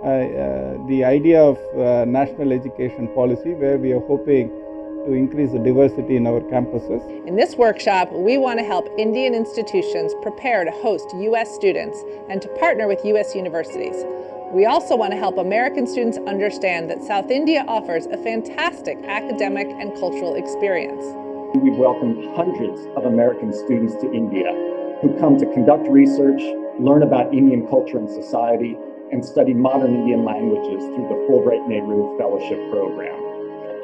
the idea of national education policy, where we are hoping to increase the diversity in our campuses. In this workshop, we want to help Indian institutions prepare to host U.S. students and to partner with U.S. universities. We also want to help American students understand that South India offers a fantastic academic and cultural experience. We welcomed hundreds of American students to India who come to conduct research, learn about Indian culture and society, and study modern Indian languages through the Fulbright Nehru Fellowship Program.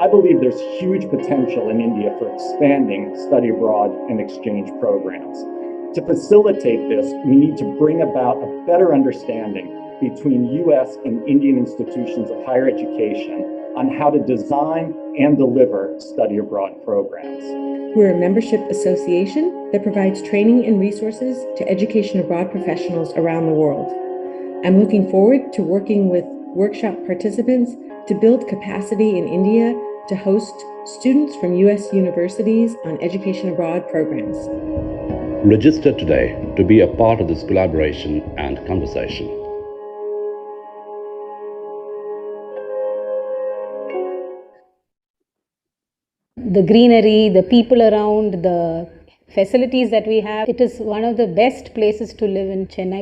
I believe there's huge potential in India for expanding study abroad and exchange programs. To facilitate this, we need to bring about a better understanding between U.S. and Indian institutions of higher education on how to design and deliver study abroad programs. We're a membership association that provides training and resources to education abroad professionals around the world. I'm looking forward to working with workshop participants to build capacity in India to host students from U.S. universities on education abroad programs. Register today to be a part of this collaboration and conversation. The greenery, the people around, the facilities that we have, it is one of the best places to live in Chennai.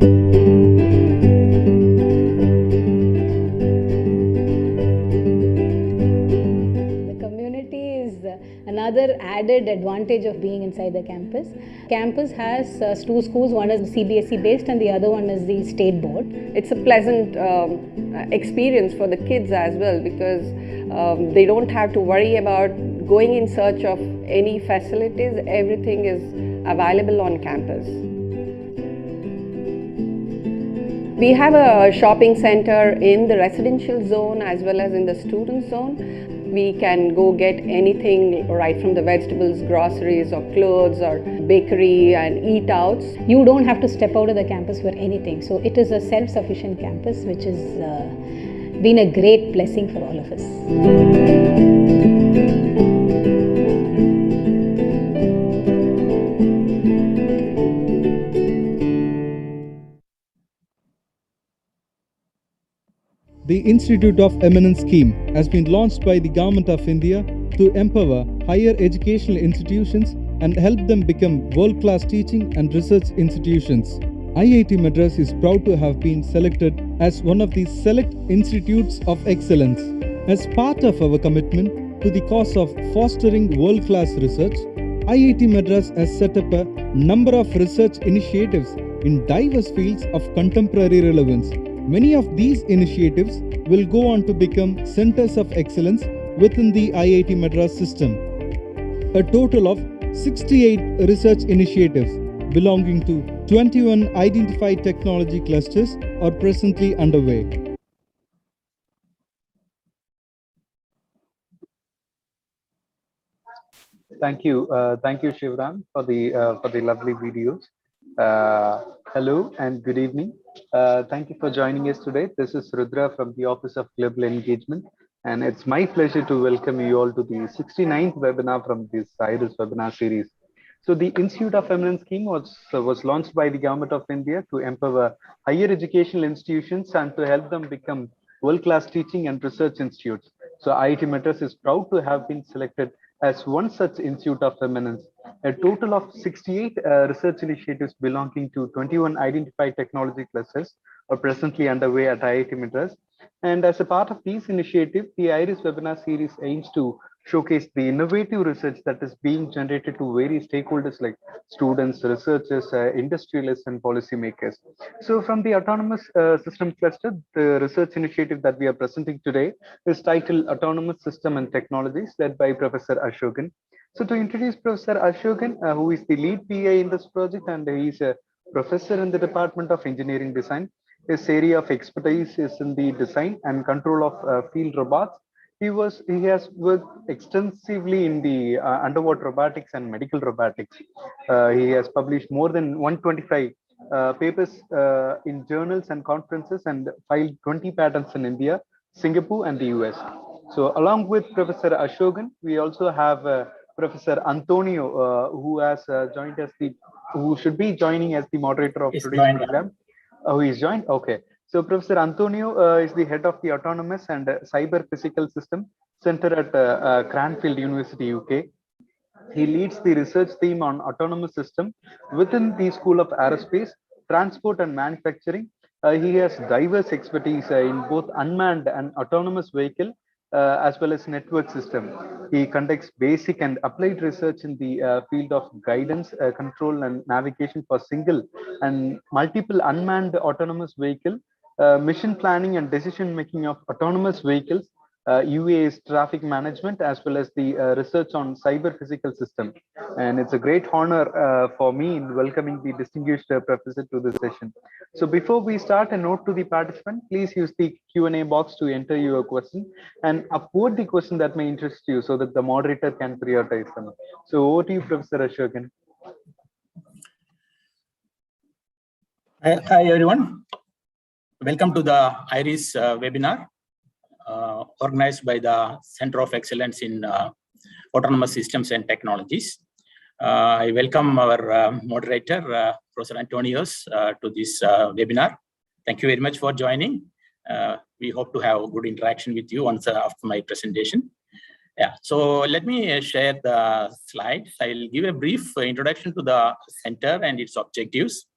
Another added advantage of being inside the campus. Campus has two schools, one is CBSE based and the other one is the state board. It's a pleasant experience for the kids as well, because they don't have to worry about going in search of any facilities. Everything is available on campus. We have a shopping center in the residential zone as well as in the student zone. We can go get anything right from the vegetables, groceries or clothes or bakery and eat outs. You don't have to step out of the campus for anything. So it is a self-sufficient campus, which has been a great blessing for all of us. The Institute of Eminence scheme has been launched by the Government of India to empower higher educational institutions and help them become world-class teaching and research institutions. IIT Madras is proud to have been selected as one of the select institutes of excellence. As part of our commitment to the cause of fostering world-class research, IIT Madras has set up a number of research initiatives in diverse fields of contemporary relevance. Many of these initiatives will go on to become centers of excellence within the IIT Madras system. A total of 68 research initiatives belonging to 21 identified technology clusters are presently underway. Thank you, Shivram, for the lovely videos. Hello and good evening. Thank you for joining us today. This is Rudra from the Office of Global Engagement, and it's my pleasure to welcome you all to the 69th webinar from this IRIS webinar series. So the Institute of Eminence scheme was launched by the Government of India to empower higher educational institutions and to help them become world-class teaching and research institutes. So IIT Madras is proud to have been selected as one such Institute of Eminence. A total of 68 research initiatives belonging to 21 identified technology clusters are presently underway at IIT Madras. And as a part of these initiatives, the IRIS webinar series aims to showcase the innovative research that is being generated to various stakeholders like students, researchers, industrialists, and policymakers. So from the Autonomous System Cluster, the research initiative that we are presenting today is titled Autonomous System and Technologies, led by Professor Ashokan. So to introduce Professor Ashokan, who is the lead PI in this project, and he is a professor in the Department of Engineering Design. His area of expertise is in the design and control of field robots. He has worked extensively in the underwater robotics and medical robotics. He has published more than 125 papers in journals and conferences and filed 20 patents in India, Singapore, and the US. So along with Professor Ashokan, we also have Professor Antonio, who has who should be joining as the moderator of today's program. Oh, he's joined? Okay. So Professor Antonio is the head of the Autonomous and Cyber Physical System Center at Cranfield University, UK. He leads the research team on autonomous system within the School of Aerospace, Transport and Manufacturing. He has diverse expertise in both unmanned and autonomous vehicle as well as network system. He conducts basic and applied research in the field of guidance, control and navigation for single and multiple unmanned autonomous vehicle, mission planning and decision making of autonomous vehicles, UAS traffic management, as well as the research on cyber physical system. And it's a great honor for me in welcoming the distinguished professor to this session. So before we start, a note to the participant, please use the Q&A box to enter your question and upvote the question that may interest you so that the moderator can prioritize them. So over to you, Professor Ashokan. Hi, everyone. Welcome to the IRIS webinar. Organized by the Center of Excellence in Autonomous Systems and Technologies. I welcome our moderator, Professor Antonios, to this webinar. Thank you very much for joining. We hope to have a good interaction with you once after my presentation. Yeah, so let me share the slides. I'll give a brief introduction to the center and its objectives.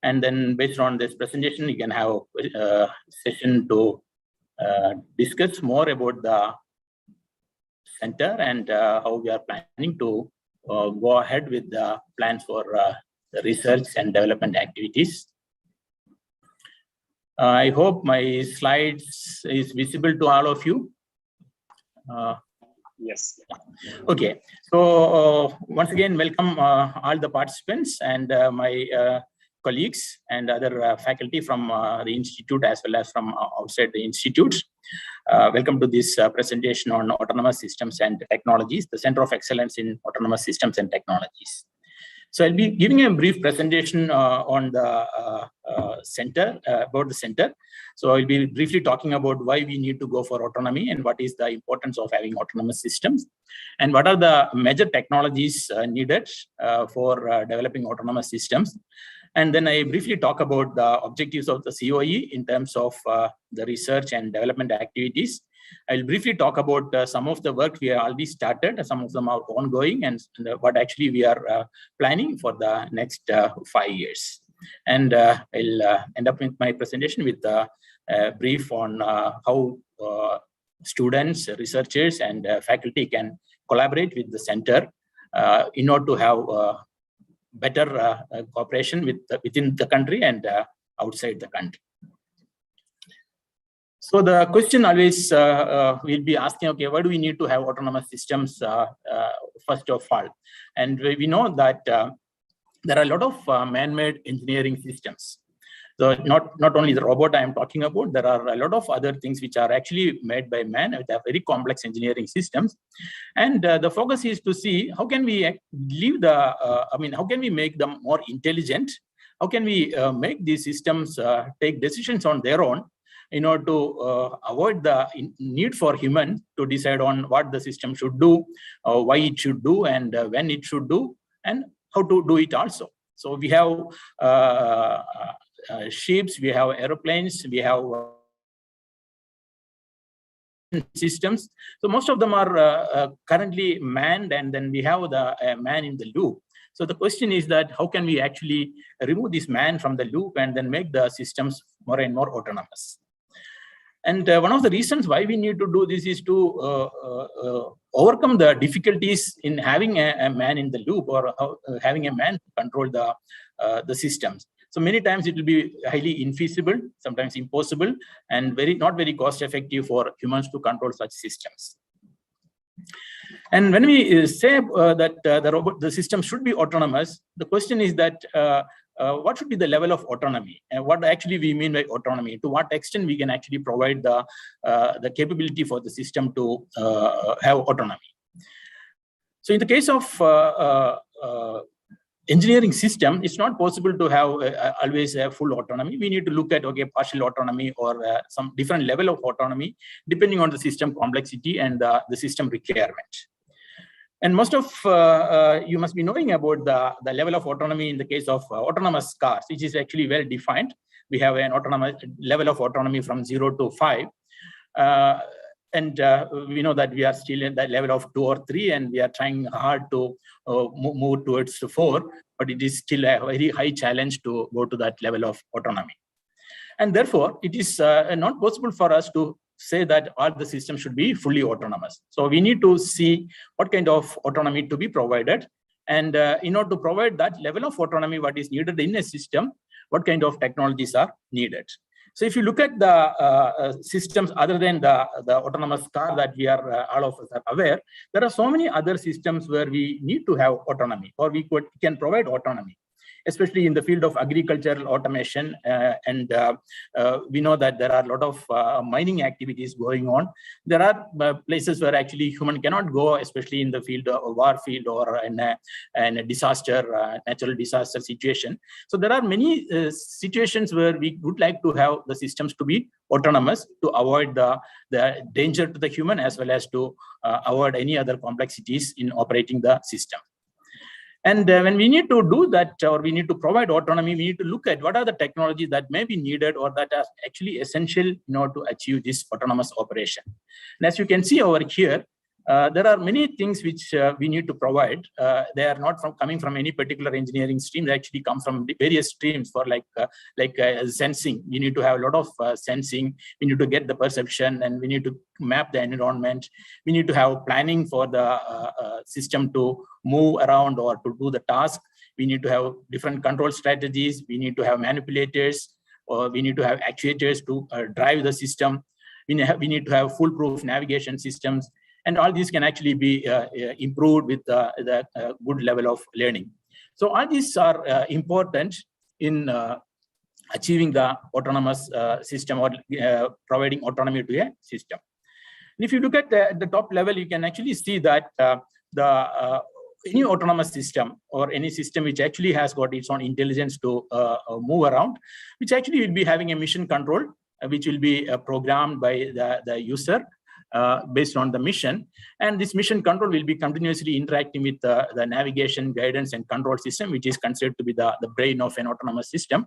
And then based on this presentation, you can have a session to discuss more about the center and how we are planning to go ahead with the plans for the research and development activities. I hope my slides is visible to all of you. Yes. Okay. So once again, welcome all the participants and my colleagues and other faculty from the institute as well as from outside the institute. Welcome to this presentation on autonomous systems and technologies, the Center of Excellence in Autonomous Systems and Technologies. So I'll be giving a brief presentation on the center, about the center. So I'll be briefly talking about why we need to go for autonomy and what is the importance of having autonomous systems and what are the major technologies needed for developing autonomous systems. And then I briefly talk about the objectives of the COE in terms of the research and development activities. I'll briefly talk about some of the work we have already started, some of them are ongoing, and what actually we are planning for the next 5 years. And I'll end up with my presentation with a brief on how students, researchers, and faculty can collaborate with the center in order to have better cooperation within the country and outside the country. So the question always we'll be asking, okay, why do we need to have autonomous systems first of all? And we know that there are a lot of man-made engineering systems. So not only the robot I am talking about, there are a lot of other things which are actually made by man with very complex engineering systems. And the focus is to see how can we leave the, how can we make them more intelligent? How can we make these systems take decisions on their own in order to avoid the need for humans to decide on what the system should do, why it should do, and when it should do, and how to do it also. So we have ships, we have aeroplanes, we have systems. So most of them are currently manned, and then we have the man in the loop. So the question is that how can we actually remove this man from the loop and then make the systems more and more autonomous? And one of the reasons why we need to do this is to overcome the difficulties in having a man in the loop or having a man control the systems. So many times it will be highly infeasible, sometimes impossible, and not very cost effective for humans to control such systems. And when we say that the system should be autonomous, the question is that what should be the level of autonomy, and what actually we mean by autonomy? To what extent we can actually provide the capability for the system to have autonomy? So in the case of engineering system, it's not possible to have always a full autonomy. We need to look at, okay, partial autonomy or some different level of autonomy depending on the system complexity and the system requirement. And most of you must be knowing about the level of autonomy in the case of autonomous cars, which is actually well defined. we have an autonomous level of autonomy from 0 to 5. And we know that we are still at that level of 2 or 3, and we are trying hard to move towards 4, but it is still a very high challenge to go to that level of autonomy. And therefore, it is not possible for us to say that all the systems should be fully autonomous. So we need to see what kind of autonomy to be provided. And in order to provide that level of autonomy, what is needed in a system, what kind of technologies are needed. So if you look at the systems other than the autonomous car that we are all of us are aware, there are so many other systems where we need to have autonomy, or we can provide autonomy, especially in the field of agricultural automation. And we know that there are a lot of mining activities going on. There are places where actually human cannot go, especially in the field of war field or in a disaster, natural disaster situation. So there are many situations where we would like to have the systems to be autonomous to avoid the danger to the human, as well as to avoid any other complexities in operating the system. And when we need to do that, or we need to provide autonomy, we need to look at what are the technologies that may be needed or that are actually essential in order to achieve this autonomous operation. And as you can see over here, there are many things which we need to provide. They are not coming from any particular engineering stream. They actually come from various streams. For like sensing, you need to have a lot of sensing. We need to get the perception, and we need to map the environment. We need to have planning for the system to move around or to do the task. We need to have different control strategies. We need to have manipulators, or we need to have actuators to drive the system. We need to have foolproof navigation systems. And all these can actually be improved with the good level of learning. So all these are important in achieving the autonomous system, or providing autonomy to a system. And if you look at the top level, you can actually see that any autonomous system, or any system which actually has got its own intelligence to move around, which actually will be having a mission control, which will be programmed by the user based on the mission. And this mission control will be continuously interacting with the navigation, guidance, and control system, which is considered to be the brain of an autonomous system.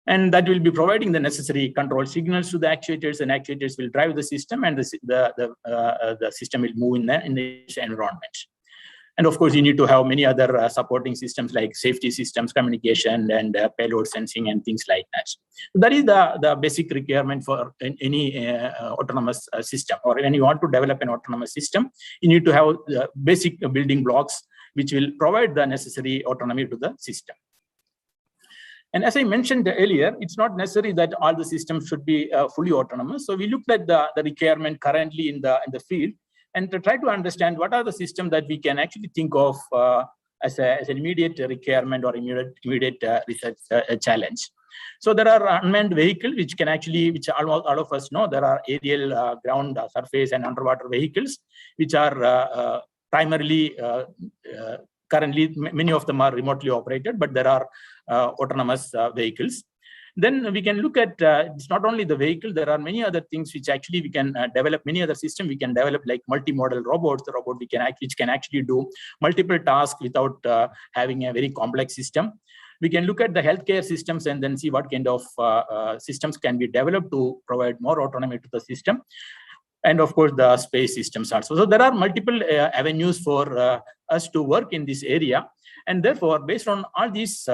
And that will be providing the necessary control signals to the actuators, and actuators will drive the system, and the system will move in the environment. And of course, you need to have many other supporting systems like safety systems, communication, and payload sensing, and things like that. So that is the basic requirement for any autonomous system. Or when you want to develop an autonomous system, you need to have the basic building blocks which will provide the necessary autonomy to the system. And as I mentioned earlier, it's not necessary that all the systems should be fully autonomous. So we looked at the requirement currently in the field, and to try to understand what are the systems that we can actually think of as an immediate requirement or immediate research challenge. So there are unmanned vehicles, which all of us know. There are aerial, ground, surface, and underwater vehicles, which are primarily, currently, many of them are remotely operated, but there are autonomous vehicles. Then we can look at, it's not only the vehicle, there are many other things which actually we can develop, many other systems we can develop, like multimodal robots, the robot which can actually do multiple tasks without having a very complex system. We can look at the healthcare systems and then see what kind of systems can be developed to provide more autonomy to the system. And of course, the space systems also. So there are multiple avenues for us to work in this area. And therefore, based on all these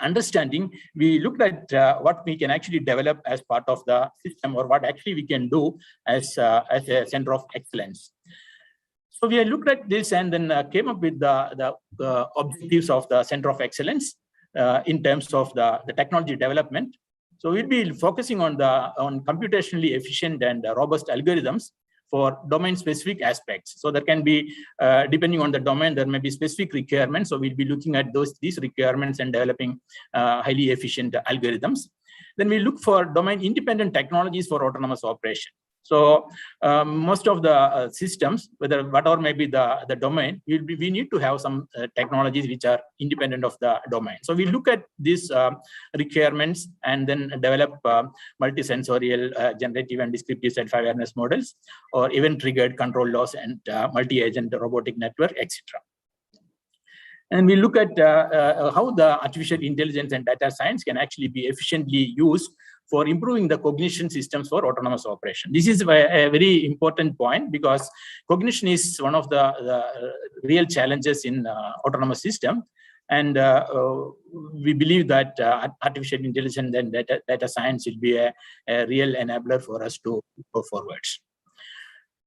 understanding, we looked at what we can actually develop as part of the system, or what actually we can do as a center of excellence. So we looked at this and then came up with the objectives of the center of excellence in terms of the technology development. So we'll be focusing on computationally efficient and robust algorithms for domain-specific aspects. So there can be, depending on the domain, there may be specific requirements. So we'll be looking at these requirements and developing highly efficient algorithms. Then we look for domain-independent technologies for autonomous operation. So most of the systems, whatever may be the domain, we need to have some technologies which are independent of the domain. So we look at these requirements and then develop multisensorial generative and descriptive self-awareness models, or event-triggered control laws and multi-agent robotic network, etc. And we look at how the artificial intelligence and data science can actually be efficiently used for improving the cognition systems for autonomous operation. This is a very important point because cognition is one of the real challenges in autonomous system. And we believe that artificial intelligence and data science will be a real enabler for us to go forwards.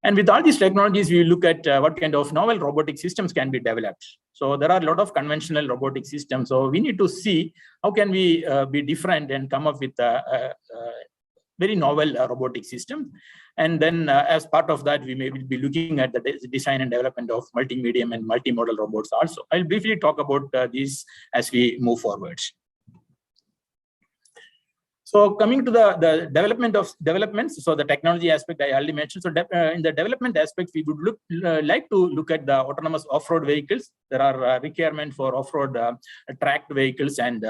And with all these technologies, we look at what kind of novel robotic systems can be developed. So there are a lot of conventional robotic systems. So we need to see how can we be different and come up with a very novel robotic system. And then as part of that, we may be looking at the design and development of multi-medium and multimodal robots also. I'll briefly talk about these as we move forward. So coming to the developments, so the technology aspect I already mentioned. So in the development aspect, we would like to look at the autonomous off-road vehicles. There are requirements for off-road tracked vehicles and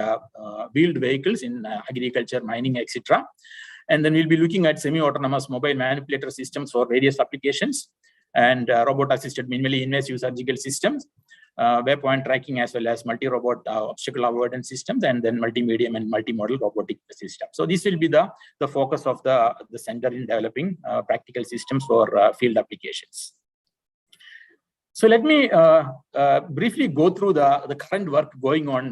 wheeled vehicles in agriculture, mining, etc. And then we'll be looking at semi-autonomous mobile manipulator systems for various applications and robot-assisted minimally invasive surgical systems. Waypoint tracking as well as multi-robot obstacle avoidance systems, and then multi-medium and multimodal robotic systems. So this will be the focus of the center in developing practical systems for field applications. So let me briefly go through the current work going on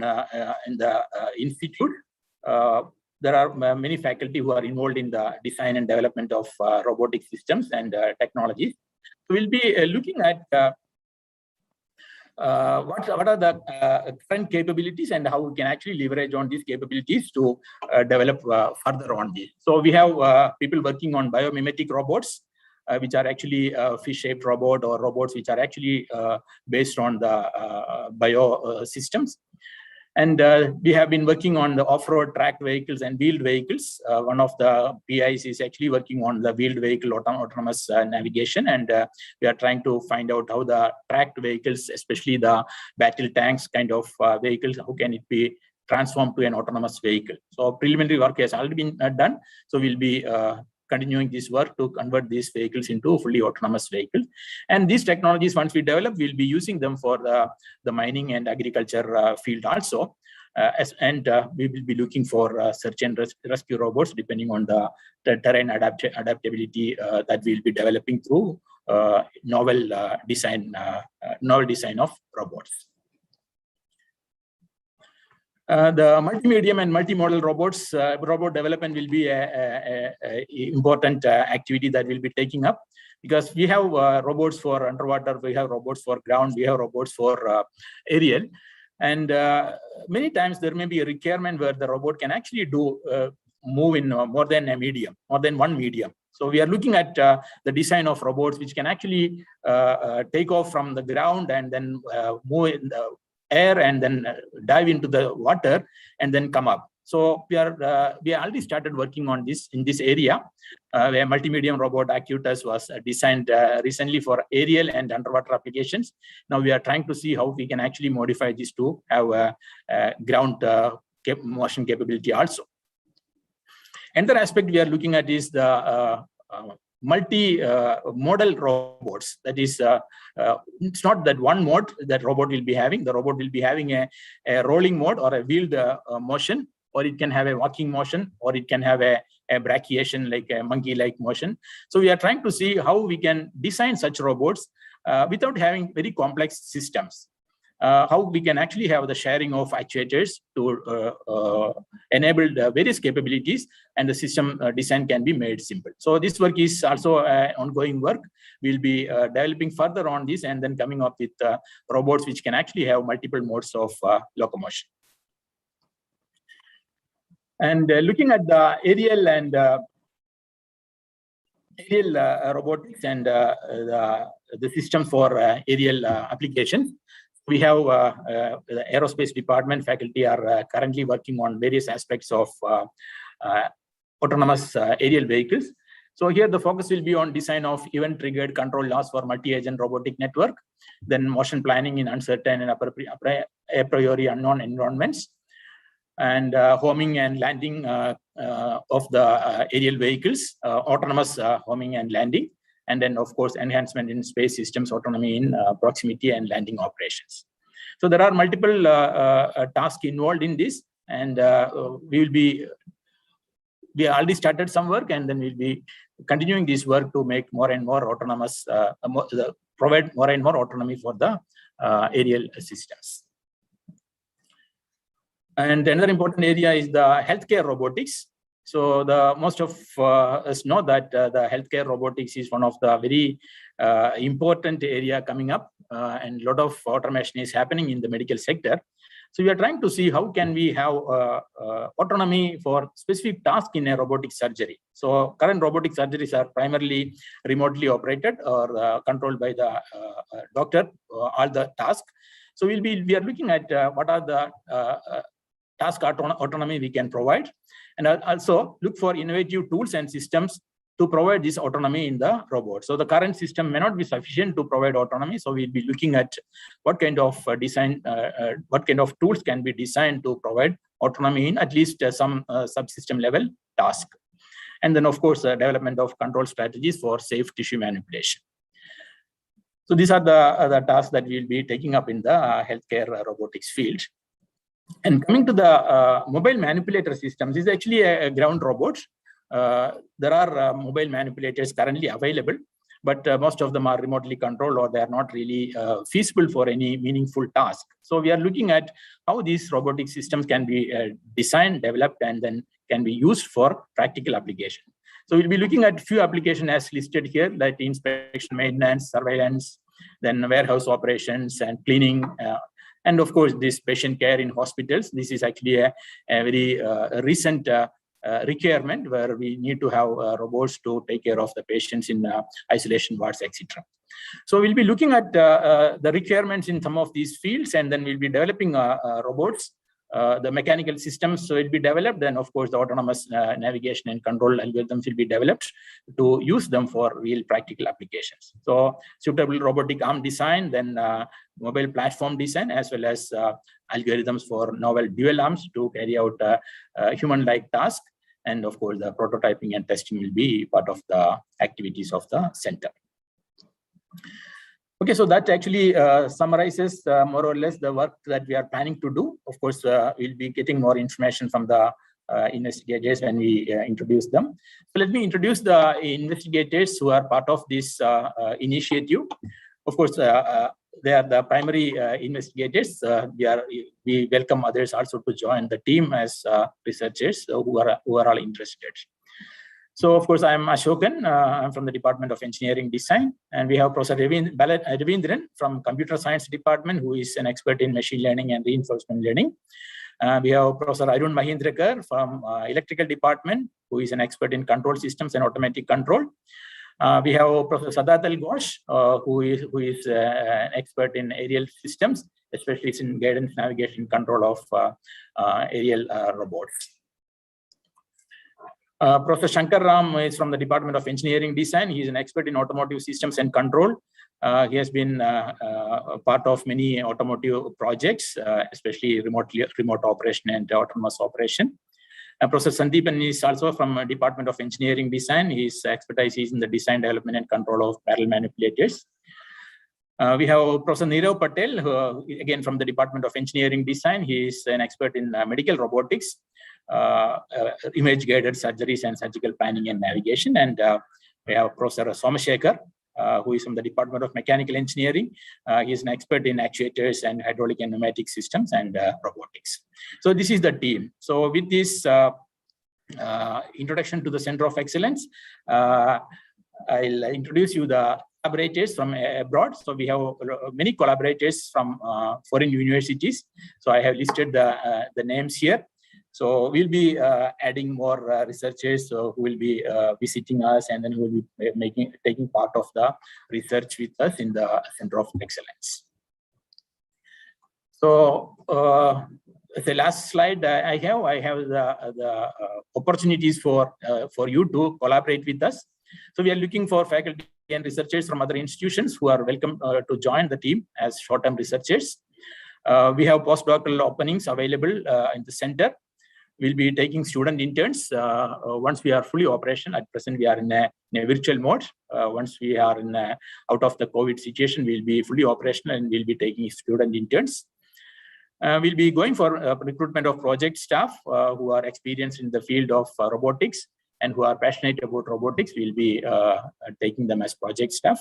in the institute. There are many faculty who are involved in the design and development of robotic systems and technologies. So we'll be looking at what are the current capabilities and how we can actually leverage on these capabilities to develop further on this. So we have people working on biomimetic robots, which are actually fish-shaped robot or robots which are actually based on the bio systems. And we have been working on the off-road tracked vehicles and wheeled vehicles. One of the PIs is actually working on the wheeled vehicle autonomous navigation. And we are trying to find out how the tracked vehicles, especially the battle tanks kind of vehicles, how can it be transformed to an autonomous vehicle. So preliminary work has already been done. So we'll be continuing this work to convert these vehicles into fully autonomous vehicles. And these technologies, once we develop, we'll be using them for the mining and agriculture field also. We will be looking for search and rescue robots, depending on the terrain adaptability that we'll be developing through novel design of robots. The multi-medium and multimodal robots, robot development will be an important activity that we'll be taking up, because we have robots for underwater, we have robots for ground, we have robots for aerial. And many times there may be a requirement where the robot can actually move in more than one medium. So we are looking at the design of robots which can actually take off from the ground and then move in the air and then dive into the water and then come up. So we already started working on this in this area, where multi-medium robot Acutus was designed recently for aerial and underwater applications. Now we are trying to see how we can actually modify this to have a ground motion capability also. Another aspect we are looking at is the multi-modal robots. That is, it's not that one mode that robot will be having. The robot will be having a rolling mode or a wheeled motion, or it can have a walking motion, or it can have a brachiation, like a monkey-like motion. So we are trying to see how we can design such robots without having very complex systems. How we can actually have the sharing of actuators to enable the various capabilities, and the system design can be made simple. So this work is also ongoing work. We'll be developing further on this and then coming up with robots which can actually have multiple modes of locomotion. And looking at the aerial and robotics and the systems for aerial applications, we have the aerospace department faculty are currently working on various aspects of autonomous aerial vehicles. So here the focus will be on design of event-triggered control laws for multi-agent robotic network, then motion planning in uncertain and a priori unknown environments, and homing and landing of the aerial vehicles, autonomous homing and landing, and then of course enhancement in space systems autonomy in proximity and landing operations. So there are multiple tasks involved in this, and we already started some work, and then we'll be continuing this work to make more and more autonomous, provide more and more autonomy for the aerial systems. And another important area is the healthcare robotics. So most of us know that the healthcare robotics is one of the very important area coming up, and a lot of automation is happening in the medical sector. So we are trying to see how can we have autonomy for specific tasks in a robotic surgery. So current robotic surgeries are primarily remotely operated or controlled by the doctor, all the tasks. So we are looking at what are the task autonomy we can provide, and also look for innovative tools and systems to provide this autonomy in the robot. So the current system may not be sufficient to provide autonomy. So we'll be looking at what kind of what kind of tools can be designed to provide autonomy in at least some subsystem level task. And then of course, development of control strategies for safe tissue manipulation. So these are the tasks that we'll be taking up in the healthcare robotics field. And coming to the mobile manipulator systems, this is actually a ground robot. There are mobile manipulators currently available, but most of them are remotely controlled, or they are not really feasible for any meaningful task. So we are looking at how these robotic systems can be designed, developed, and then can be used for practical application. So we'll be looking at few applications as listed here, like inspection, maintenance, surveillance, then warehouse operations and cleaning, and of course, this patient care in hospitals. This is actually a very recent requirement where we need to have robots to take care of the patients in isolation wards, etc. So we'll be looking at the requirements in some of these fields, and then we'll be developing robots, the mechanical systems will be developed. Then of course, the autonomous navigation and control algorithms will be developed to use them for real practical applications. So suitable robotic arm design, then mobile platform design, as well as algorithms for novel dual arms to carry out human-like tasks. And of course, the prototyping and testing will be part of the activities of the center. Okay, so that actually summarizes more or less the work that we are planning to do. Of course, we'll be getting more information from the investigators when we introduce them. So let me introduce the investigators who are part of this initiative. Of course, they are the primary investigators. We welcome others also to join the team as researchers who are all interested. So, of course, I'm Ashokan. I'm from the Department of Engineering Design, and we have Professor Ravindran from Computer Science Department, who is an expert in machine learning and reinforcement learning. We have Professor Arun Mahindrakar from Electrical Department, who is an expert in control systems and automatic control. We have Professor Sadatal Ghosh, who is an expert in aerial systems, especially in guidance, navigation, control of aerial robots. Professor Shankar Ram is from the Department of Engineering Design. He is an expert in automotive systems and control. He has been part of many automotive projects, especially remote operation and autonomous operation. Professor Sandeepan is also from Department of Engineering Design. His expertise is in the design, development, and control of parallel manipulators. We have Professor Nirav Patel, who, again from the Department of Engineering Design. He is an expert in medical robotics, image-guided surgeries, and surgical planning and navigation. And we have Professor Somashekar, who is from the Department of Mechanical Engineering. He is an expert in actuators and hydraulic and pneumatic systems and robotics. So this is the team. So with this introduction to the Center of Excellence, I'll introduce you the collaborators from abroad. So we have many collaborators from foreign universities. So I have listed the names here. So we'll be adding more researchers who will be visiting us, and then who will be taking part of the research with us in the Center of Excellence. So the last slide I have the opportunities for you to collaborate with us. So we are looking for faculty and researchers from other institutions who are welcome to join the team as short-term researchers. We have postdoctoral openings available in the center. We'll be taking student interns once we are fully operational. At present, we are in a virtual mode. Once we are out of the COVID situation, we'll be fully operational, and we'll be taking student interns. We'll be going for recruitment of project staff who are experienced in the field of robotics and who are passionate about robotics. We'll be taking them as project staff.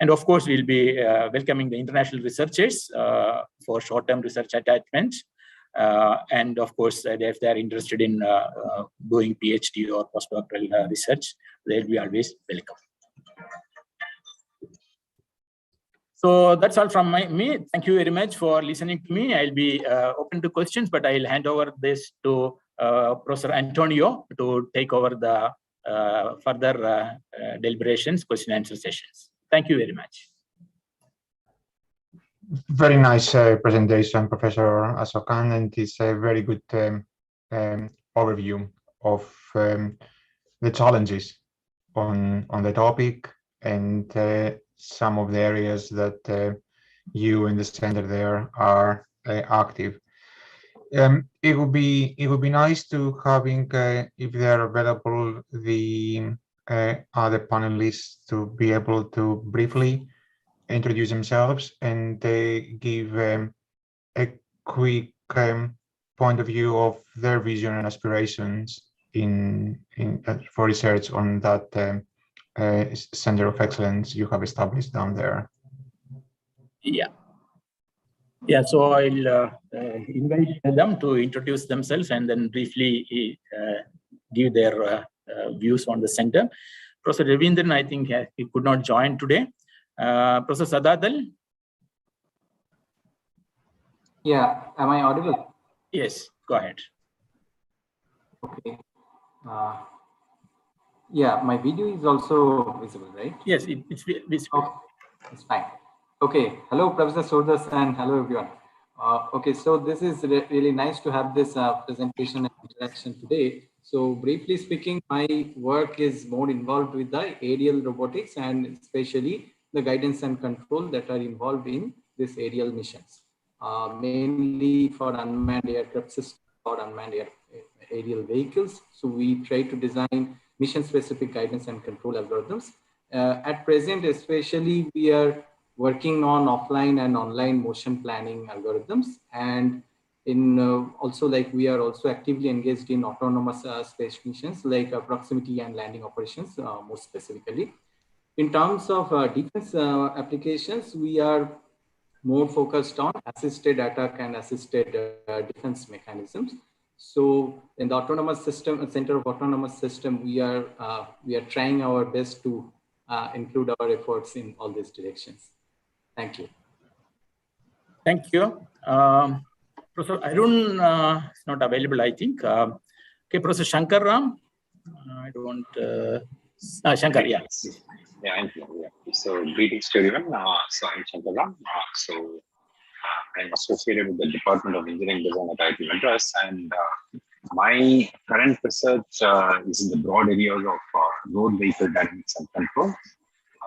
And of course, we'll be welcoming the international researchers for short-term research attachment. And of course, if they're interested in doing PhD or postdoctoral research, they'll be always welcome. So that's all from me. Thank you very much for listening to me. I'll be open to questions, but I'll hand over this to Professor Antonio to take over the further deliberations, question and answer sessions. Thank you very much. Very nice presentation, Professor Asokan, and it's a very good overview of the challenges on the topic and some of the areas that you in the center there are active. It would be nice to having, if they are available, the other panelists to be able to briefly introduce themselves and give a quick point of view of their vision and aspirations for research on that center of excellence you have established down there. Yeah, so I'll invite them to introduce themselves and then briefly give their views on the center. Professor Ravindran, I think he could not join today. Professor Sadadal? Yeah, am I audible? Yes, go ahead. Okay. Yeah, my video is also visible, right? Yes, it's visible. Okay, it's fine. Okay, hello, Professor Surdas, and hello, everyone. Okay, so this is really nice to have this presentation and interaction today. So briefly speaking, my work is more involved with the aerial robotics and especially the guidance and control that are involved in this aerial missions, mainly for unmanned aircraft systems or unmanned aerial vehicles. So we try to design mission-specific guidance and control algorithms. At present, especially, we are working on offline and online motion planning algorithms, and in also like we are also actively engaged in autonomous space missions like proximity and landing operations, more specifically. In terms of defense applications, we are more focused on assisted attack and assisted defense mechanisms. So in the autonomous system, Center of Autonomous System, we are trying our best to include our efforts in all these directions. Thank you. Thank you. Professor Arun is not available, I think. Okay, Professor Shankar Ram. I don't. Shankar, yeah. Yeah, I'm here. Yeah. So greetings to everyone. So I'm Shankar Ram. I'm associated with the Department of Engineering Design at IIT Madras, and my current research is in the broad areas of road vehicle dynamics and control.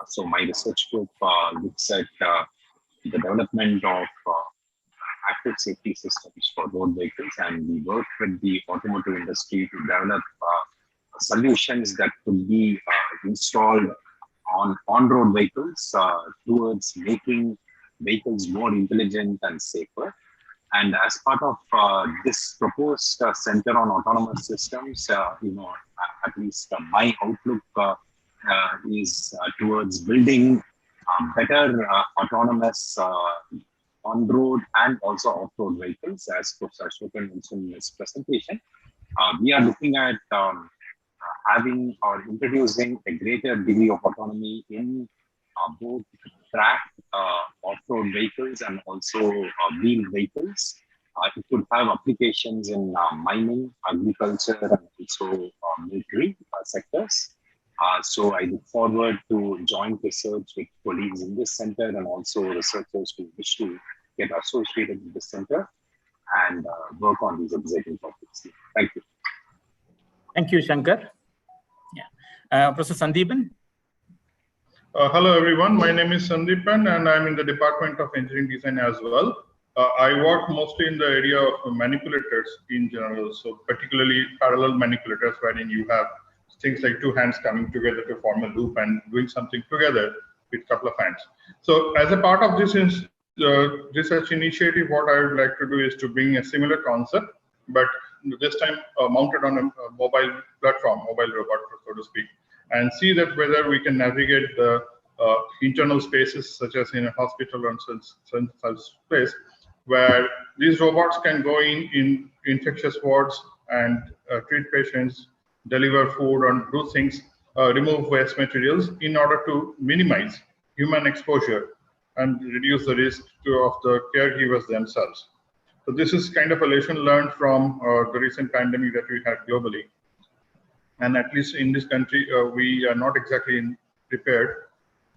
So my research group looks at the development of active safety systems for road vehicles, and we work with the automotive industry to develop solutions that could be installed on-road vehicles towards making vehicles more intelligent and safer. And as part of this proposed Center on Autonomous Systems, at least my outlook is towards building better autonomous on-road and also off-road vehicles. As Professor Ashokan mentioned in his presentation, we are looking at having or introducing a greater degree of autonomy in both tracked off-road vehicles and also wheeled vehicles. It could have applications in mining, agriculture, and also military sectors. So I look forward to joint research with colleagues in this center and also researchers who wish to get associated with the center and work on these exciting topics. Thank you. Thank you, Shankar. Yeah. Professor Sandeepan. Hello, everyone. My name is Sandeepan, and I'm in the Department of Engineering Design as well. I work mostly in the area of manipulators in general, so particularly parallel manipulators, wherein you have things like two hands coming together to form a loop and doing something together with a couple of hands. So as a part of this research initiative, what I would like to do is to bring a similar concept, but this time mounted on a mobile platform, mobile robot, so to speak, and see that whether we can navigate the internal spaces, such as in a hospital or such space, where these robots can go in infectious wards and treat patients, deliver food, and do things, remove waste materials in order to minimize human exposure and reduce the risk of the caregivers themselves. So this is kind of a lesson learned from the recent pandemic that we had globally. And at least in this country, we are not exactly prepared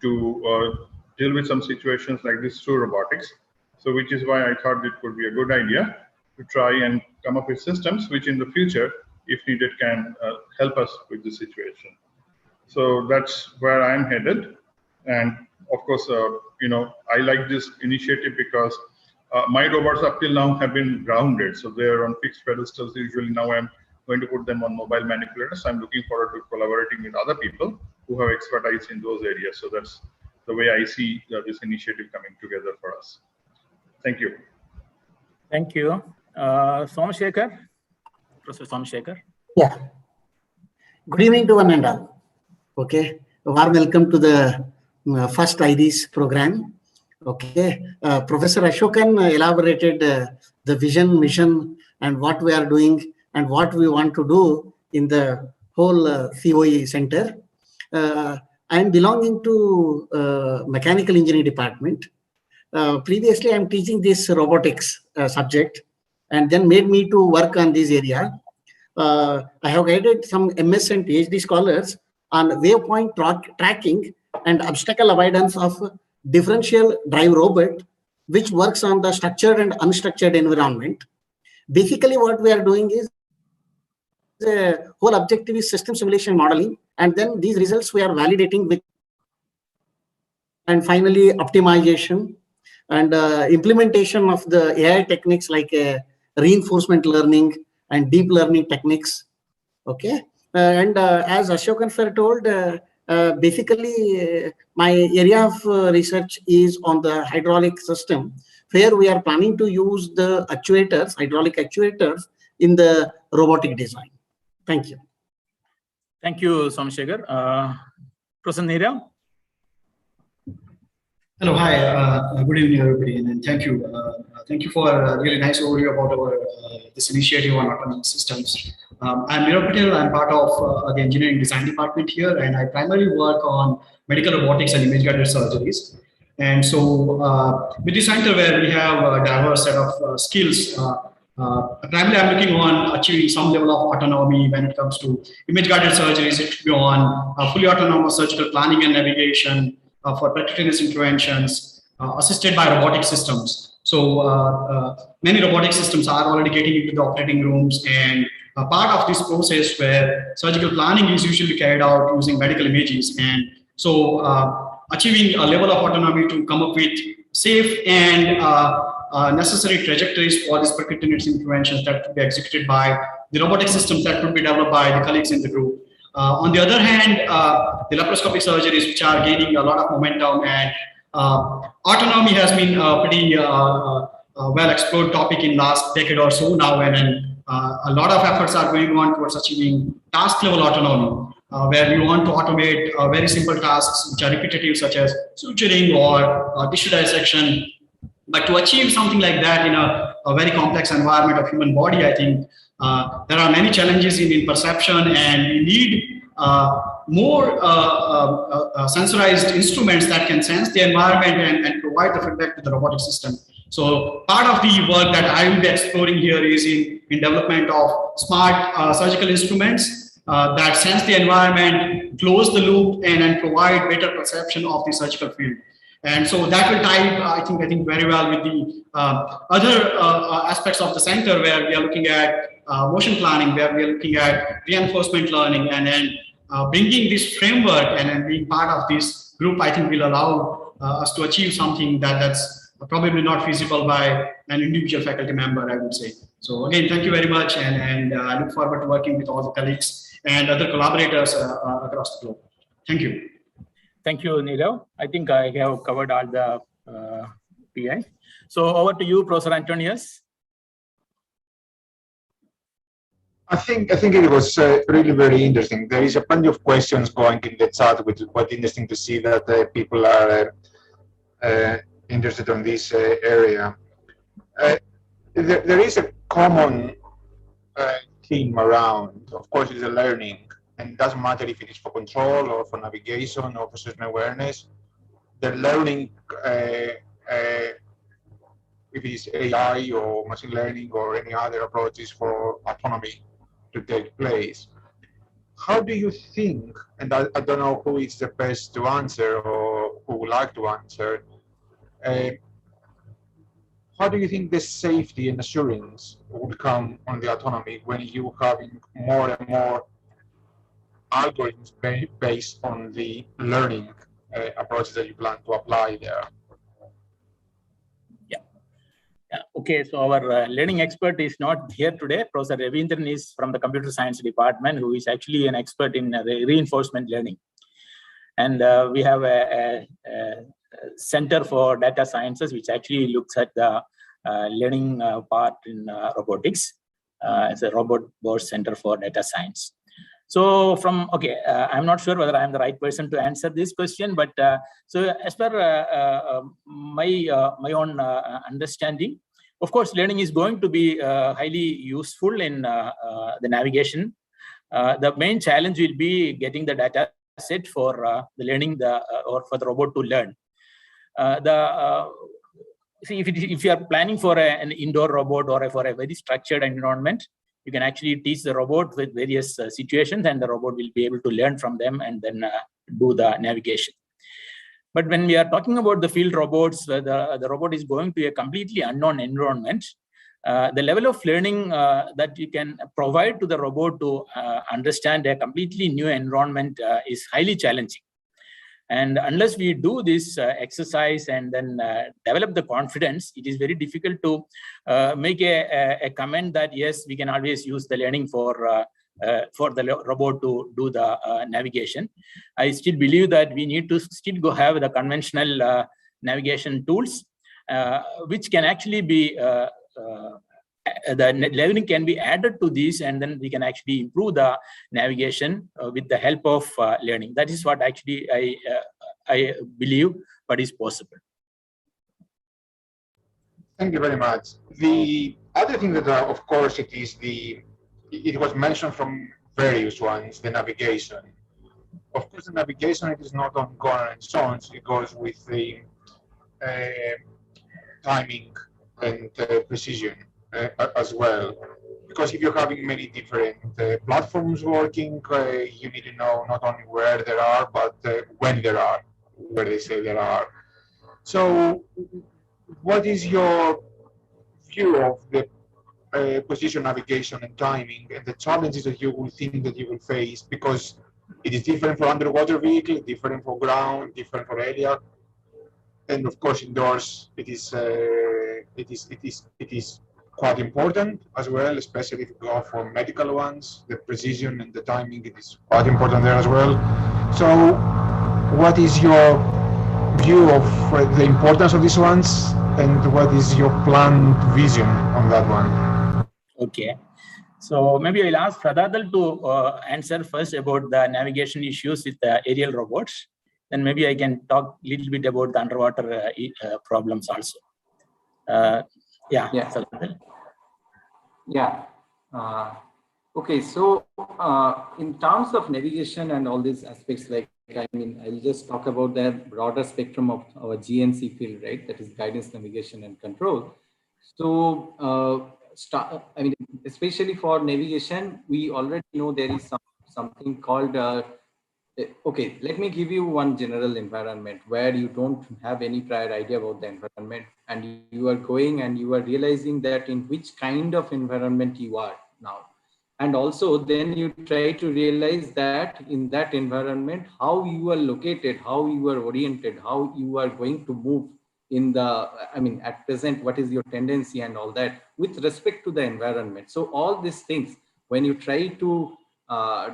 to deal with some situations like this through robotics. So which is why I thought it would be a good idea to try and come up with systems which in the future, if needed, can help us with the situation. So that's where I'm headed. And of course, I like this initiative because my robots up till now have been grounded. So they're on fixed pedestals. Usually now I'm going to put them on mobile manipulators. I'm looking forward to collaborating with other people who have expertise in those areas. So that's the way I see this initiative coming together for us. Thank you. Thank you. Somashekar, Professor Somashekar. Yeah. Good evening to one and all. Okay. A warm welcome to the first IDs program. Okay. Professor Ashokan elaborated the vision, mission, and what we are doing and what we want to do in the whole COE center. I am belonging to mechanical engineering department. Previously, I am teaching this robotics subject, and then made me to work on this area. I have guided some MS and PhD scholars on waypoint tracking and obstacle avoidance of differential drive robot, which works on the structured and unstructured environment. Basically, what we are doing is the whole objective is system simulation modeling, and then these results we are validating with, and finally optimization and implementation of the AI techniques like reinforcement learning and deep learning techniques. Okay, and as Ashokan sir told, basically my area of research is on the hydraulic system, where we are planning to use the actuators, hydraulic actuators, in the robotic design. Thank you. Thank you, Somashekar. Professor Nirav. Hello, hi, good evening, everybody, and thank you. Thank you for a really nice overview about our this initiative on autonomous systems. I'm Nirav Patel. I'm part of the engineering design department here, and I primarily work on medical robotics and image-guided surgeries. And so, with the center where we have a diverse set of skills, primarily I'm looking on achieving some level of autonomy when it comes to image-guided surgeries. It could be on fully autonomous surgical planning and navigation, for percutaneous interventions, assisted by robotic systems. So many robotic systems are already getting into the operating rooms, and part of this process where surgical planning is usually carried out using medical images. And so achieving a level of autonomy to come up with safe and necessary trajectories for these percutaneous interventions that could be executed by the robotic systems that could be developed by the colleagues in the group. On the other hand, the laparoscopic surgeries, which are gaining a lot of momentum, and autonomy has been a pretty well explored topic in last decade or so now, and a lot of efforts are going on towards achieving task level autonomy, where we want to automate very simple tasks which are repetitive, such as suturing or tissue dissection. But to achieve something like that in a very complex environment of human body, I think there are many challenges in perception, and we need more sensorized instruments that can sense the environment and provide the feedback to the robotic system. So part of the work that I will be exploring here is in development of smart surgical instruments that sense the environment, close the loop, and provide better perception of the surgical field. And so that will tie, I think very well with the other aspects of the center, where we are looking at motion planning, where we are looking at reinforcement learning, and then bringing this framework and then being part of this group, I think will allow us to achieve something that's probably not feasible by an individual faculty member, I would say. So again, thank you very much, and I look forward to working with all the colleagues and other collaborators across the globe. Thank you. Thank you, Nirav. I think I have covered all the PI. So over to you, Professor Antonius. I think it was really very interesting. There is a plenty of questions going in the chat, which is quite interesting to see that people are interested in this area. There is a common theme around. Of course, it's a learning, and it doesn't matter if it is for control or for navigation or for system awareness. The learning, if it is AI or machine learning or any other approaches for autonomy to take place. How do you think, and I don't know who is the best to answer or who would like to answer, how do you think the safety and assurance will come on the autonomy when you having more and more algorithms based on the learning approaches that you plan to apply there? Yeah. Okay, so our learning expert is not here today. Professor Ravindran is from the computer science department, who is actually an expert in reinforcement learning. And we have a center for data sciences, which actually looks at the learning part in robotics. It's a robot board center for data science. So I'm not sure whether I'm the right person to answer this question, but so as per my own understanding, of course, learning is going to be highly useful in the navigation. The main challenge will be getting the data set for the learning or for the robot to learn. See, if you are planning for an indoor robot or for a very structured environment, you can actually teach the robot with various situations, and the robot will be able to learn from them and then do the navigation. But when we are talking about the field robots, where the robot is going to a completely unknown environment, the level of learning that you can provide to the robot to understand a completely new environment is highly challenging. And unless we do this exercise and then develop the confidence, it is very difficult to make a comment that, yes, we can always use the learning for the robot to do the navigation. I still believe that we need to still go have the conventional navigation tools, which can actually be the learning can be added to these, and then we can actually improve the navigation with the help of learning. That is what actually I believe what is possible. Thank you very much. The other thing that, of course, it was mentioned from various ones, the navigation. Of course, the navigation, it is not on corner and stones. It goes with the timing and precision as well. Because if you're having many different platforms working, you need to know not only where there are, but when there are, where they say there are. So what is your view of the position navigation and timing and the challenges that you will think that you will face? Because it is different for underwater vehicle, different for ground, different for area, and of course indoors it is quite important as well, especially if you go for medical ones. The precision and the timing, it is quite important there as well. So what is your view of the importance of these ones, and what is your planned vision on that one? Okay. So maybe I'll ask Pradadal to answer first about the navigation issues with the aerial robots. Then maybe I can talk a little bit about the underwater problems also. Yeah. Okay, so in terms of navigation and all these aspects, like, I'll just talk about the broader spectrum of our GNC field, right? That is guidance, navigation, and control. So, especially for navigation, we already know there is something called, okay, let me give you one general environment where you don't have any prior idea about the environment, and you are going and you are realizing that in which kind of environment you are now. And also then you try to realize that in that environment, how you are located, how you are oriented, how you are going to move in the, at present, what is your tendency and all that with respect to the environment. So all these things, when you try to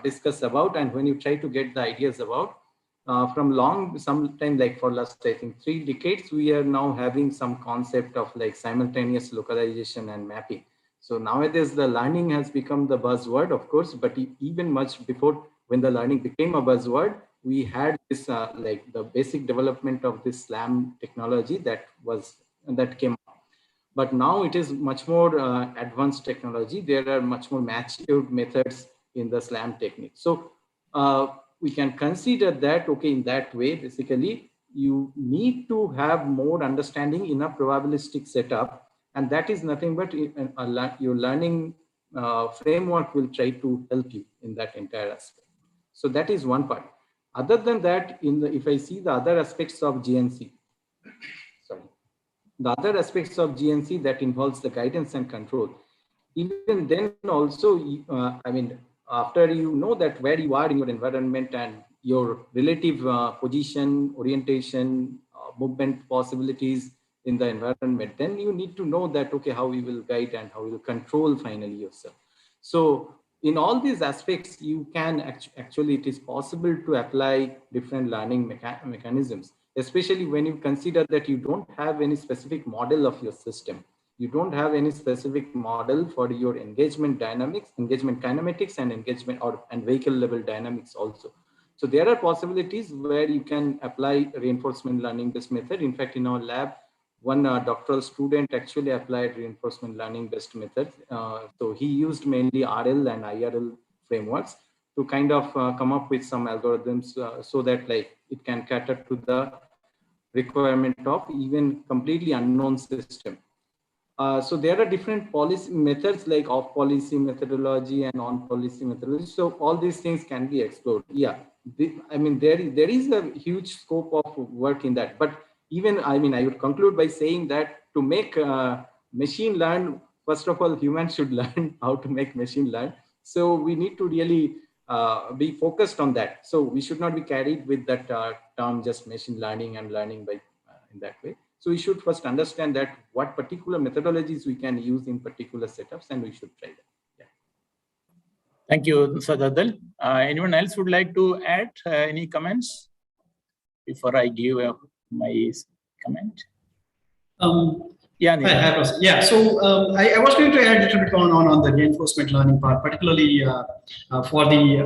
discuss about and when you try to get the ideas about, from sometime like for last, I think 3 decades, we are now having some concept of like simultaneous localization and mapping. So nowadays the learning has become the buzzword, of course, but even much before when the learning became a buzzword, we had this like the basic development of this SLAM technology that came up. But now it is much more advanced technology. There are much more matured methods in the SLAM technique. So we can consider that, okay, in that way, basically, you need to have more understanding in a probabilistic setup. And that is nothing but your learning framework will try to help you in that entire aspect. So that is one part. Other than that, if I see the other aspects of GNC, the other aspects of GNC that involves the guidance and control, even then also, I mean, after you know that where you are in your environment and your relative position, orientation, movement possibilities in the environment, then you need to know that, okay, how you will guide and how you will control finally yourself. So in all these aspects, you can actually, it is possible to apply different learning mechanisms, especially when you consider that you don't have any specific model of your system. You don't have any specific model for your engagement dynamics, engagement kinematics, and engagement and vehicle level dynamics also. So there are possibilities where you can apply reinforcement learning based method. In fact, in our lab, one doctoral student actually applied reinforcement learning based methods. So he used mainly RL and IRL frameworks to kind of come up with some algorithms so that like it can cater to the requirement of even completely unknown system. So there are different policy methods like off policy methodology and on policy methodology. So all these things can be explored. Yeah, I mean, there is a huge scope of work in that. But even, I mean, I would conclude by saying that to make machine learn, first of all, humans should learn how to make machine learn. So we need to really be focused on that. So we should not be carried with that term just machine learning and learning by in that way. So we should first understand that what particular methodologies we can use in particular setups, and we should try that. Yeah. Thank you, Sadadal. Anyone else would like to add any comments before I give my comment? Yeah, so I was going to add a little bit on the reinforcement learning part, particularly for the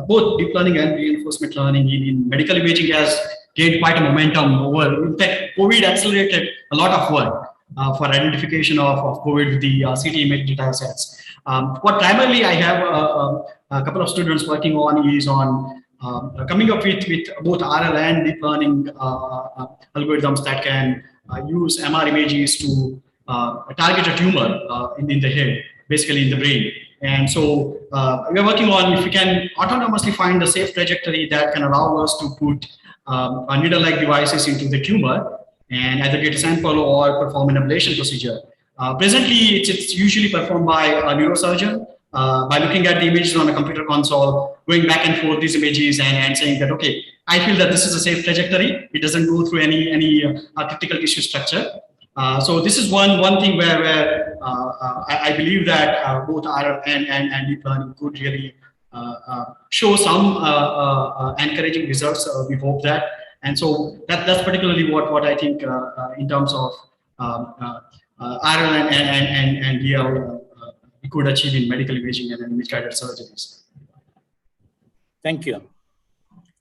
both deep learning and reinforcement learning in medical imaging has gained quite a momentum over. In fact, COVID accelerated a lot of work for identification of COVID with the CT image data sets. What primarily I have a couple of students working on is on coming up with both RL and deep learning algorithms that can use MR images to target a tumor in the head, basically in the brain. And so we're working on if we can autonomously find a safe trajectory that can allow us to put needle-like devices into the tumor and either get a sample or perform an ablation procedure. Presently, it's usually performed by a neurosurgeon by looking at the images on a computer console, going back and forth these images and saying that, okay, I feel that this is a safe trajectory. It doesn't go through any critical tissue structure. So this is one thing where I believe that both RL and deep learning could really show some encouraging results. We hope that. And so that's particularly what I think in terms of RL and DL we could achieve in medical imaging and image-guided surgeries. Thank you.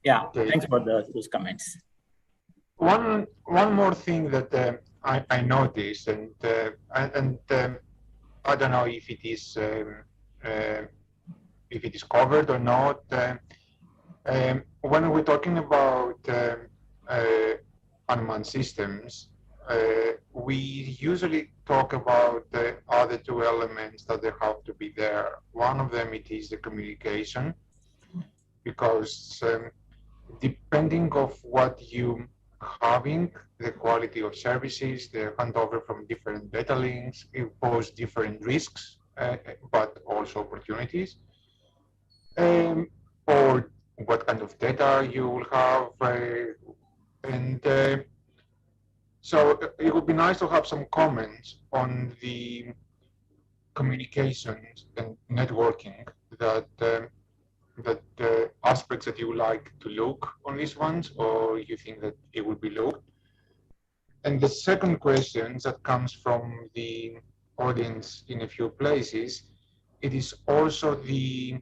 Yeah, thanks for those comments. One more thing that I noticed, and I don't know if it is covered or not. When we're talking about unmanned systems, we usually talk about the other two elements that they have to be there. One of them, it is the communication, because depending of what you having, the quality of services, the handover from different data links, it poses different risks, but also opportunities. Or what kind of data you will have, and so it would be nice to have some comments on the communications and networking that aspects that you would like to look on these ones, or you think that it will be looked? And the second question that comes from the audience in a few places, it is also the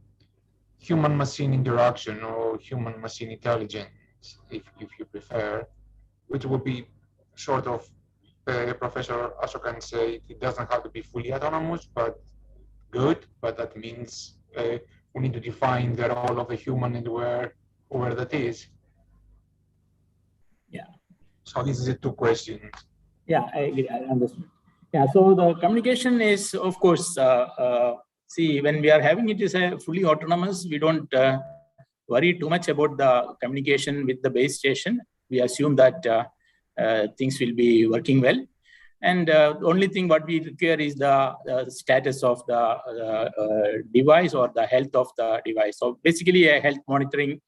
human-machine interaction or human-machine intelligence, if you prefer, which would be sort of, Professor Ashokan said, it doesn't have to be fully autonomous, but good, but that means we need to define the role of the human and where that is. Yeah. So this is the two questions. Yeah, I agree. I understand. Yeah, so the communication is, of course, see, when we are having it is a fully autonomous, we don't worry too much about the communication with the base station. We assume that things will be working well. And the only thing what we require is the status of the device or the health of the device. So basically a health monitoring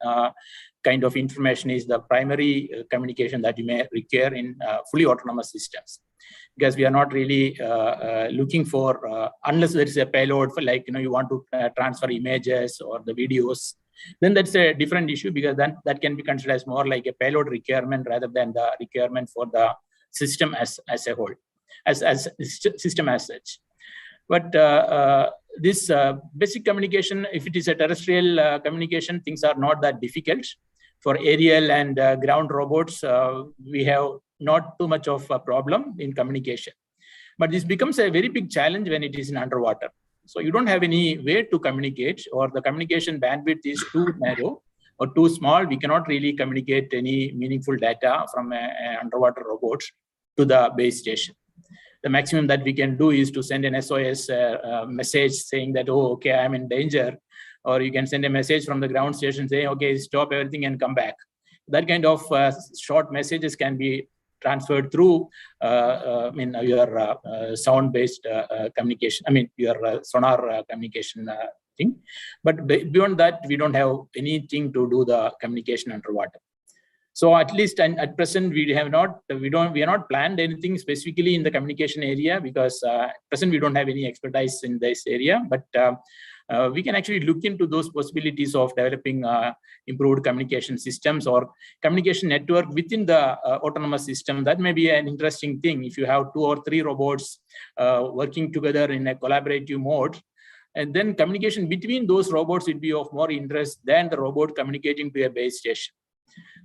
kind of information is the primary communication that you may require in fully autonomous systems. Because we are not really looking for, unless there is a payload for like, you want to transfer images or the videos, then that's a different issue, because then that can be considered as more like a payload requirement rather than the requirement for the system as a whole, as system as such. But this basic communication, if it is a terrestrial communication, things are not that difficult. For aerial and ground robots, we have not too much of a problem in communication. But this becomes a very big challenge when it is in underwater. So you don't have any way to communicate, or the communication bandwidth is too narrow or too small. We cannot really communicate any meaningful data from an underwater robot to the base station. The maximum that we can do is to send an SOS message saying that, oh, okay, I'm in danger. Or you can send a message from the ground station saying, okay, stop everything and come back. That kind of short messages can be transferred through your sound-based communication, your sonar communication thing. But beyond that, we don't have anything to do the communication underwater. So at least at present, we are not planned anything specifically in the communication area, because at present we don't have any expertise in this area. But we can actually look into those possibilities of developing improved communication systems or communication network within the autonomous system. That may be an interesting thing. If you have 2 or 3 robots working together in a collaborative mode, and then communication between those robots would be of more interest than the robot communicating to a base station.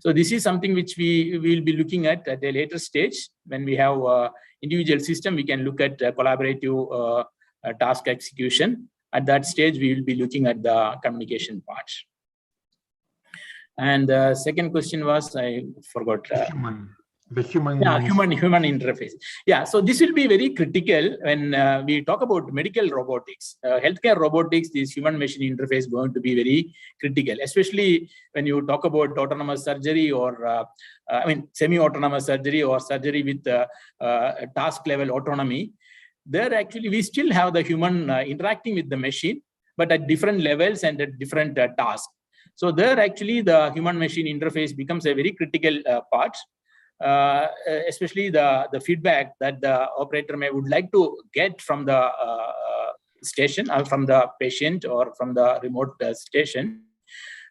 So this is something which we will be looking at a later stage. When we have individual system, we can look at collaborative task execution. At that stage, we will be looking at the communication part. And the second question was, I forgot. The human interface. Yeah, so this will be very critical when we talk about medical robotics. Healthcare robotics, this human-machine interface is going to be very critical, especially when you talk about autonomous surgery or semi-autonomous surgery or surgery with task-level autonomy. There actually, we still have the human interacting with the machine, but at different levels and at different tasks. So there actually the human-machine interface becomes a very critical part. Especially the feedback that the operator would like to get from the station or from the patient or from the remote station,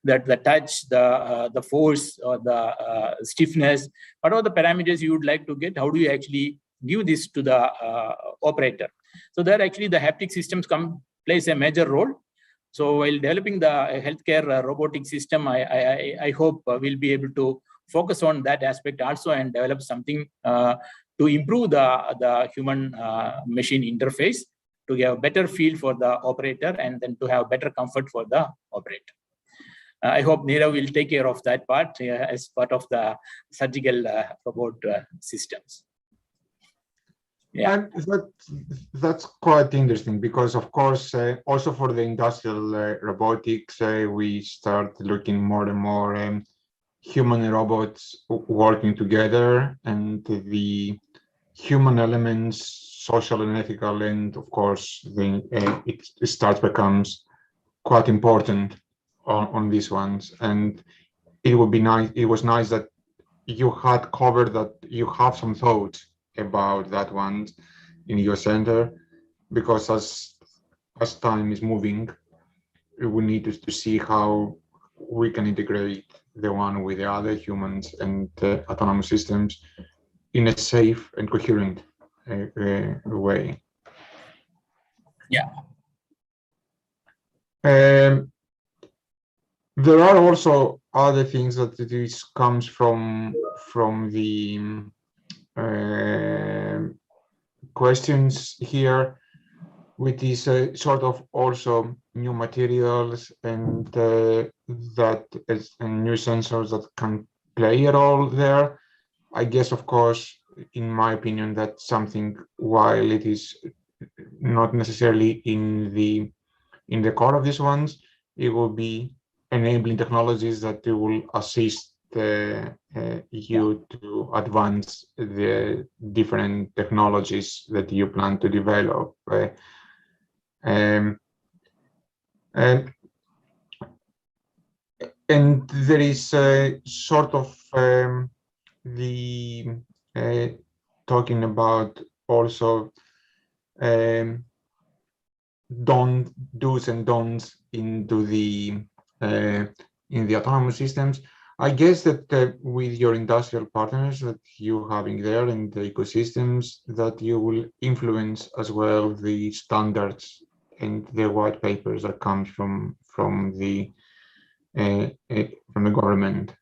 that the touch, the force or the stiffness, what are the parameters you would like to get? How do you actually give this to the operator? So there actually the haptic systems plays a major role. So while developing the healthcare robotic system, I hope we'll be able to focus on that aspect also and develop something to improve the human machine interface, to get a better feel for the operator and then to have better comfort for the operator. I hope Neerav will take care of that part as part of the surgical robot systems. Yeah. And that's quite interesting, because of course also for the industrial robotics we start looking more and more human and robots working together, and the human elements, social and ethical, and of course it becomes quite important on these ones. And it would be nice, it was nice that you had covered that, you have some thoughts about that one in your center, because as time is moving, we need to see how we can integrate the one with the other, humans and autonomous systems, in a safe and coherent way. Yeah. There are also other things that this comes from the questions here, which is sort of also new materials and that is and new sensors that can play a role there. I guess, of course, in my opinion, that's something, while it is not necessarily in the core of these ones, it will be enabling technologies that will assist you to advance the different technologies that you plan to develop. And there is sort of the talking about also do's and don'ts into the in the autonomous systems. I guess that with your industrial partners that you're having there and the ecosystems, that you will influence as well the standards and the white papers that comes from the government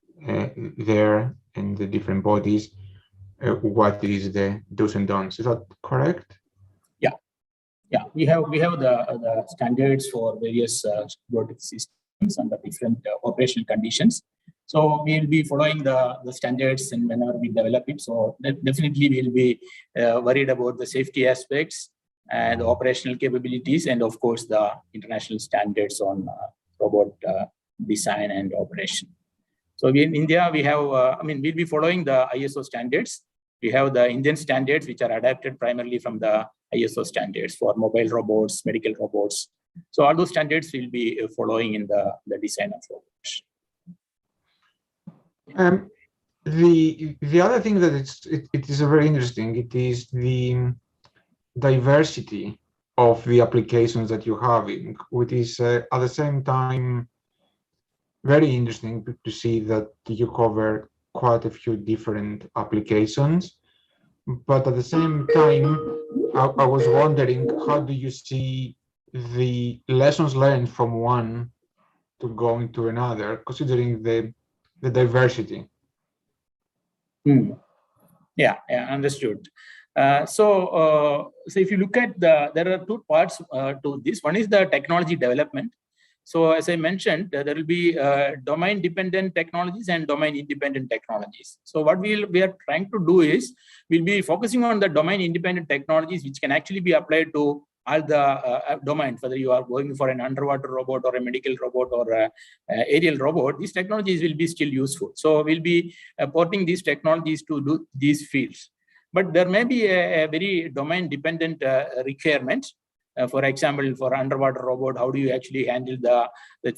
there and the different bodies. What is the do's and don'ts? Is that correct? Yeah, we have the standards for various robotic systems under different operational conditions. So we will be following the standards and whenever we develop it. So definitely we will be worried about the safety aspects and the operational capabilities, and of course the international standards on robot design and operation. So in India we have, we'll be following the ISO standards. We have the Indian standards which are adapted primarily from the ISO standards for mobile robots, medical robots. So all those standards will be following in the design of robots. The other thing that it is very interesting, it is the diversity of the applications that you're having, which is at the same time very interesting to see that you cover quite a few different applications. But at the same time, I was wondering, how do you see the lessons learned from one to go into another, considering the diversity? Yeah, understood. So if you look at there are two parts to this. One is the technology development. So as I mentioned, there will be domain-dependent technologies and domain-independent technologies. So what we are trying to do is, we'll be focusing on the domain-independent technologies which can actually be applied to all the domains, whether you are going for an underwater robot or a medical robot or a aerial robot, these technologies will be still useful. So we'll be porting these technologies to do these fields. But there may be a very domain-dependent requirement. For example, for underwater robot, how do you actually handle the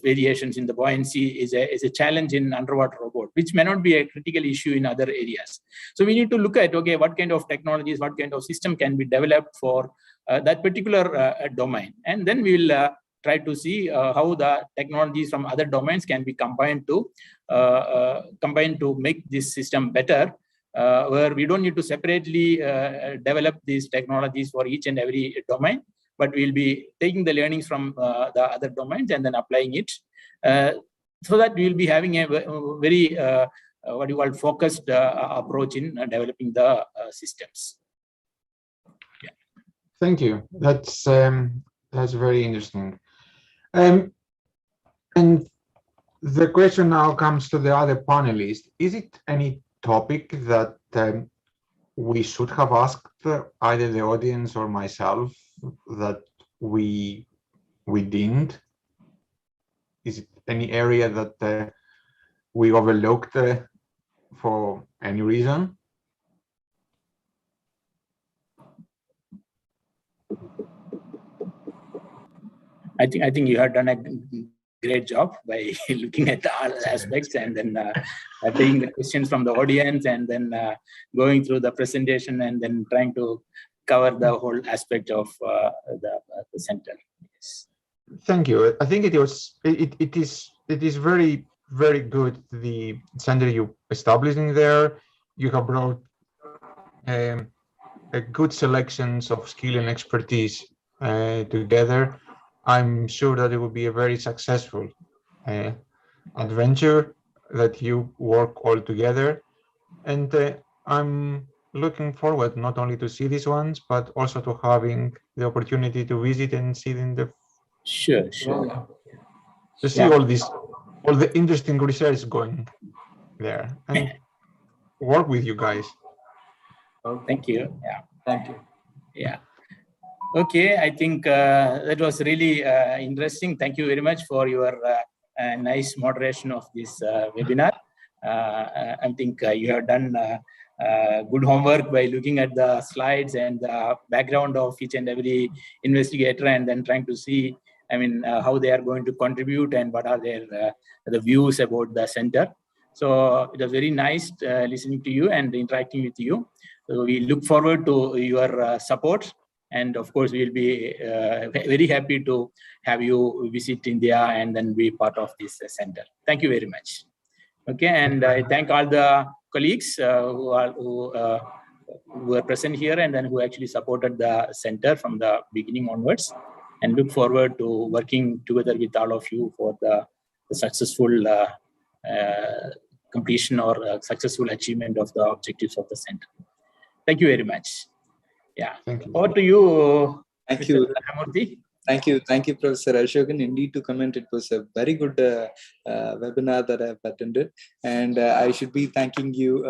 variations in the buoyancy is a challenge in underwater robot, which may not be a critical issue in other areas. So we need to look at, okay, what kind of technologies, what kind of system can be developed for that particular domain. And then we will try to see how the technologies from other domains can be combined to make this system better, where we don't need to separately develop these technologies for each and every domain, but we'll be taking the learnings from the other domains and then applying it, so that we'll be having a very focused approach in developing the systems. Yeah. Thank you. That's very interesting. And the question now comes to the other panelists: is it any topic that we should have asked either the audience or myself that we didn't? Is it any area that we overlooked for any reason? I think you have done a great job by looking at all aspects and then taking the questions from the audience and then going through the presentation and then trying to cover the whole aspect of the center. Yes. Thank you. I think it is very, very good, the center you established in there. You have brought a good selections of skill and expertise together. I'm sure that it will be a very successful adventure that you work all together. And I'm looking forward not only to see these ones, but also to having the opportunity to visit and see in the Sure. to see all the interesting research going there and work with you guys. Thank you. Yeah. Thank you. Yeah. Okay, I think that was really interesting. Thank you very much for your nice moderation of this webinar. I think you have done good homework by looking at the slides and the background of each and every investigator, and then trying to see, how they are going to contribute and what are their the views about the center. So it was very nice listening to you and interacting with you. So we look forward to your support. And of course, we'll be very happy to have you visit India and then be part of this center. Thank you very much. Okay, and I thank all the colleagues who were present here and then who actually supported the center from the beginning onwards, and look forward to working together with all of you for the successful completion or successful achievement of the objectives of the center. Thank you very much. Yeah. Thank you. Over to you. Thank Mr. you. Dhanamurthy. Thank you, Professor Ashokan. Indeed, to comment, it was a very good webinar that I've attended, and I should be thanking you,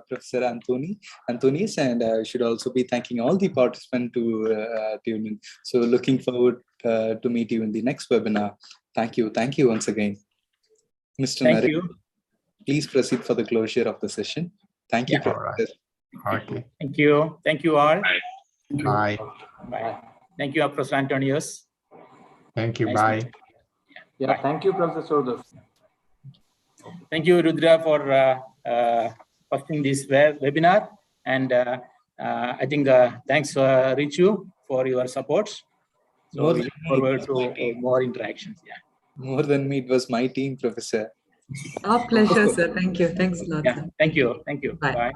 Professor Antonius, and I should also be thanking all the participants to tune in. So, looking forward to meet you in the next webinar. Thank you once again, Mr. Thank you. Please proceed for the closure of the session. Thank you, Professor. Okay. Thank you. Thank you all. Bye. Bye. Thank you, Professor Antonius. Thank you. Nice Bye. Yeah, Bye. thank you, Professor Sodas. Thank you, Rudra, for hosting this webinar. And I think thanks, Richu, for your support. So we look forward to more interactions. Yeah. More than me, it was my team, Professor. Our pleasure, sir. Thank you. Thanks a lot, Yeah. sir. Thank you. Thank you. Bye. Bye.